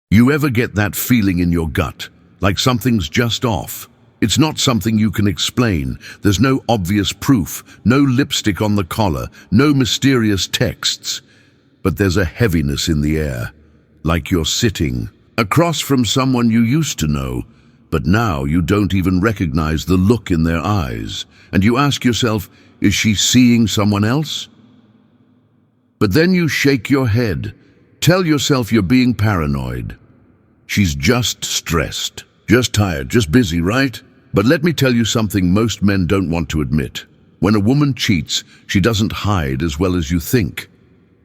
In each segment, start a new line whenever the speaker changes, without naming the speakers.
You ever get that feeling in your gut, like something's just off? It's not something you can explain. There's no obvious proof, no lipstick on the collar, no mysterious texts. But there's a heaviness in the air, like you're sitting across from someone you used to know, but now you don't even recognize the look in their eyes. And you ask yourself, is she seeing someone else? But then you shake your head. Tell yourself you're being paranoid. She's just stressed, just tired, just busy, right? But let me tell you something most men don't want to admit. When a woman cheats, she doesn't hide as well as you think.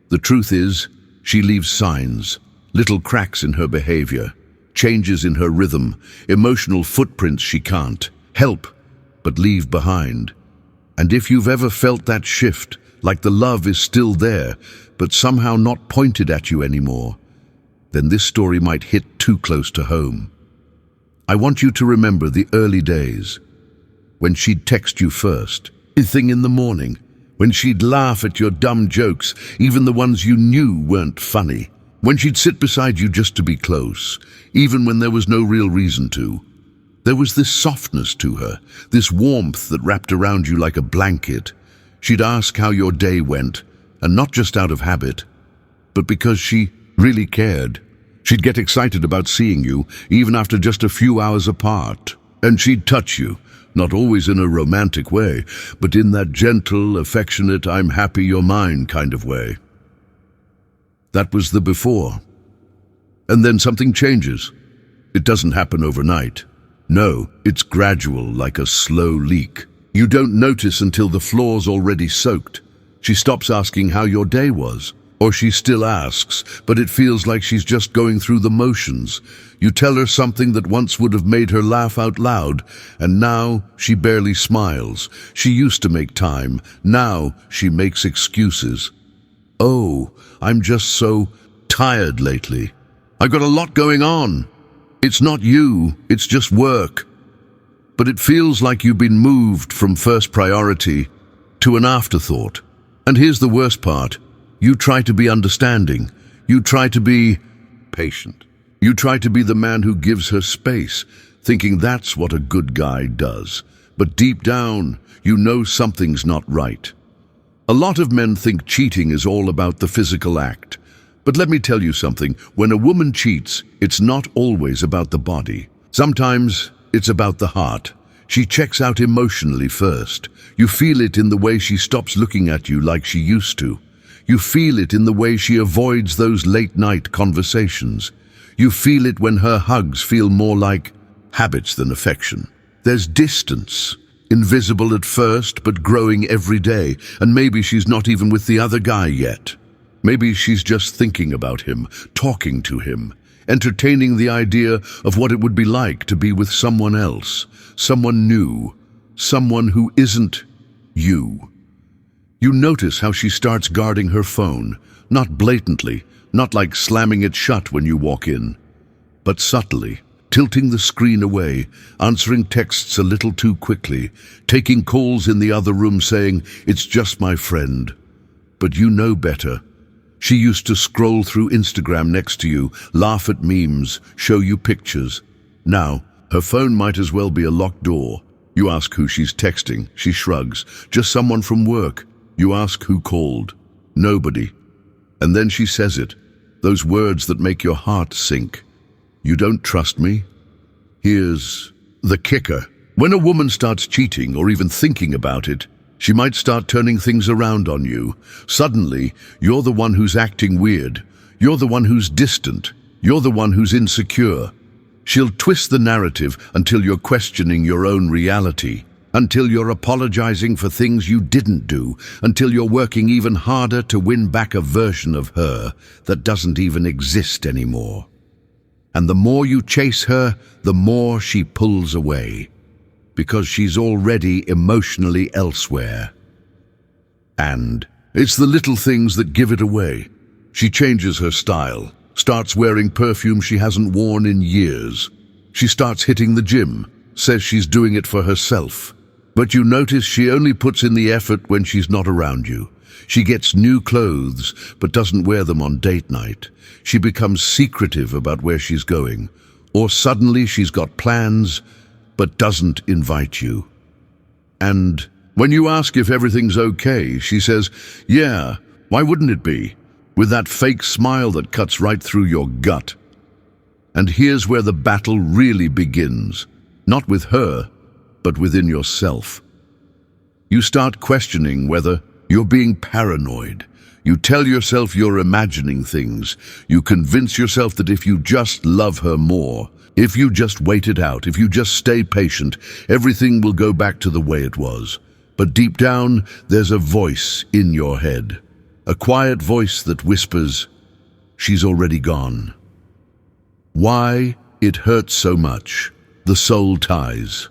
The truth is, she leaves signs, little cracks in her behavior, changes in her rhythm, emotional footprints she can't help but leave behind. And if you've ever felt that shift, like the love is still there, but somehow not pointed at you anymore, then this story might hit too close to home. I want you to remember the early days, when she'd text you first, thing in the morning, when she'd laugh at your dumb jokes, even the ones you knew weren't funny, when she'd sit beside you just to be close, even when there was no real reason to. There was this softness to her, this warmth that wrapped around you like a blanket. She'd ask how your day went, and not just out of habit, but because she really cared. She'd get excited about seeing you, even after just a few hours apart. And she'd touch you, not always in a romantic way, but in that gentle, affectionate, I'm happy you're mine kind of way. That was the before. And then something changes. It doesn't happen overnight. No, it's gradual, like a slow leak. You don't notice until the floor's already soaked. She stops asking how your day was. Or she still asks, but it feels like she's just going through the motions. You tell her something that once would have made her laugh out loud, and now she barely smiles. She used to make time. Now she makes excuses. Oh, I'm just so tired lately. I got a lot going on. It's not you, it's just work. But it feels like you've been moved from first priority to an afterthought. And here's the worst part. You try to be understanding. You try to be patient. You try to be the man who gives her space, thinking that's what a good guy does. But deep down, you know something's not right. A lot of men think cheating is all about the physical act. But let me tell you something. When a woman cheats, it's not always about the body. Sometimes it's about the heart. She checks out emotionally first. You feel it in the way she stops looking at you like she used to. You feel it in the way she avoids those late-night conversations. You feel it when her hugs feel more like habits than affection. There's distance, invisible at first, but growing every day, and maybe she's not even with the other guy yet. Maybe she's just thinking about him, talking to him, entertaining the idea of what it would be like to be with someone else, someone new, someone who isn't you. You notice how she starts guarding her phone, not blatantly, not like slamming it shut when you walk in, but subtly, tilting the screen away, answering texts a little too quickly, taking calls in the other room saying, "It's just my friend." But you know better. She used to scroll through Instagram next to you, laugh at memes, show you pictures. Now, her phone might as well be a locked door. You ask who she's texting, she shrugs. Just someone from work. You ask who called. Nobody. And then she says it, those words that make your heart sink. You don't trust me? Here's the kicker. When a woman starts cheating or even thinking about it, she might start turning things around on you. Suddenly, you're the one who's acting weird. You're the one who's distant. You're the one who's insecure. She'll twist the narrative until you're questioning your own reality, until you're apologizing for things you didn't do, until you're working even harder to win back a version of her that doesn't even exist anymore. And the more you chase her, the more she pulls away, because she's already emotionally elsewhere. And it's the little things that give it away. She changes her style, starts wearing perfume she hasn't worn in years. She starts hitting the gym, says she's doing it for herself. But you notice she only puts in the effort when she's not around you. She gets new clothes, but doesn't wear them on date night. She becomes secretive about where she's going. Or suddenly she's got plans, but doesn't invite you. And when you ask if everything's okay, she says, "Yeah, why wouldn't it be?" With that fake smile that cuts right through your gut. And here's where the battle really begins. Not with her, but within yourself. You start questioning whether you're being paranoid. You tell yourself you're imagining things. You convince yourself that if you just love her more, if you just wait it out, if you just stay patient, everything will go back to the way it was. But deep down, there's a voice in your head. A quiet voice that whispers, "She's already gone." Why it hurts so much. The soul ties.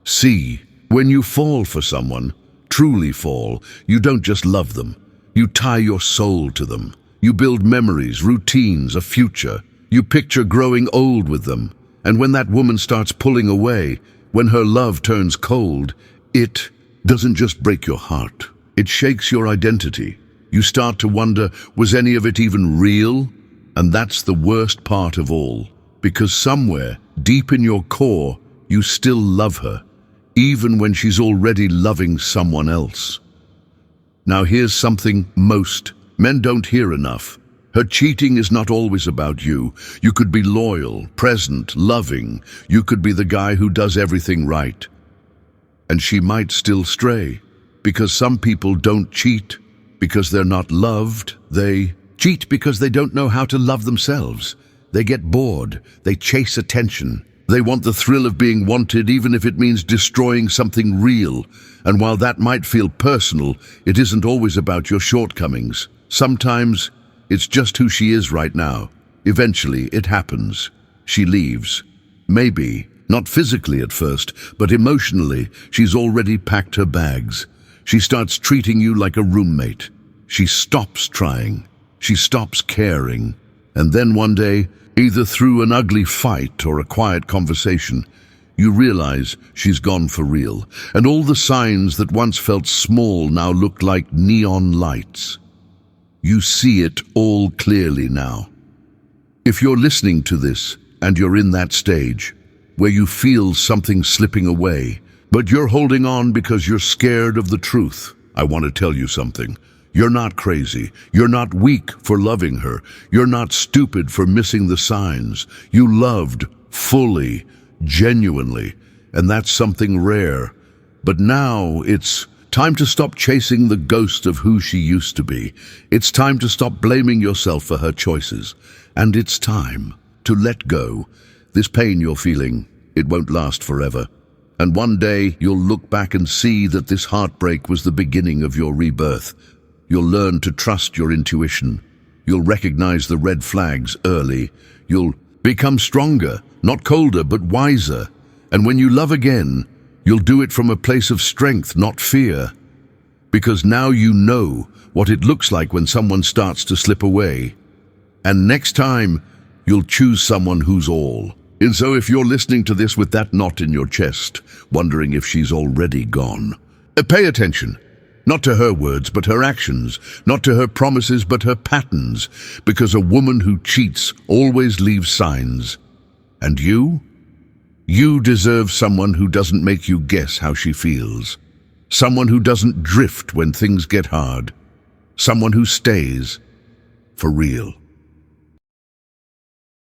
See, when you fall for someone, truly fall, you don't just love them. You tie your soul to them. You build memories, routines, a future. You picture growing old with them. And when that woman starts pulling away, when her love turns cold, it doesn't just break your heart. It shakes your identity. You start to wonder, was any of it even real? And that's the worst part of all. Because somewhere, deep in your core, you still love her, even when she's already loving someone else. Now here's something most men don't hear enough. Her cheating is not always about you. You could be loyal, present, loving. You could be the guy who does everything right. And she might still stray, because some people don't cheat because they're not loved. They cheat because they don't know how to love themselves. They get bored. They chase attention. They want the thrill of being wanted, even if it means destroying something real. And while that might feel personal, it isn't always about your shortcomings. Sometimes it's just who she is right now. Eventually, it happens. She leaves. Maybe, not physically at first, but emotionally, she's already packed her bags. She starts treating you like a roommate. She stops trying. She stops caring. And then one day, either through an ugly fight or a quiet conversation, you realize she's gone for real. And all the signs that once felt small now look like neon lights. You see it all clearly now. If you're listening to this and you're in that stage where you feel something slipping away, but you're holding on because you're scared of the truth, I want to tell you something. You're not crazy. You're not weak for loving her. You're not stupid for missing the signs. You loved fully, genuinely, and that's something rare. But now it's time to stop chasing the ghost of who she used to be. It's time to stop blaming yourself for her choices. And it's time to let go. This pain you're feeling, it won't last forever. And one day you'll look back and see that this heartbreak was the beginning of your rebirth. You'll learn to trust your intuition. You'll recognize the red flags early. You'll become stronger, not colder, but wiser. And when you love again, you'll do it from a place of strength, not fear. Because now you know what it looks like when someone starts to slip away. And next time, you'll choose someone who's all. And so if you're listening to this with that knot in your chest, wondering if she's already gone, pay attention. Not to her words, but her actions. Not to her promises, but her patterns. Because a woman who cheats always leaves signs. And you? You deserve someone who doesn't make you guess how she feels. Someone who doesn't drift when things get hard. Someone who stays for real.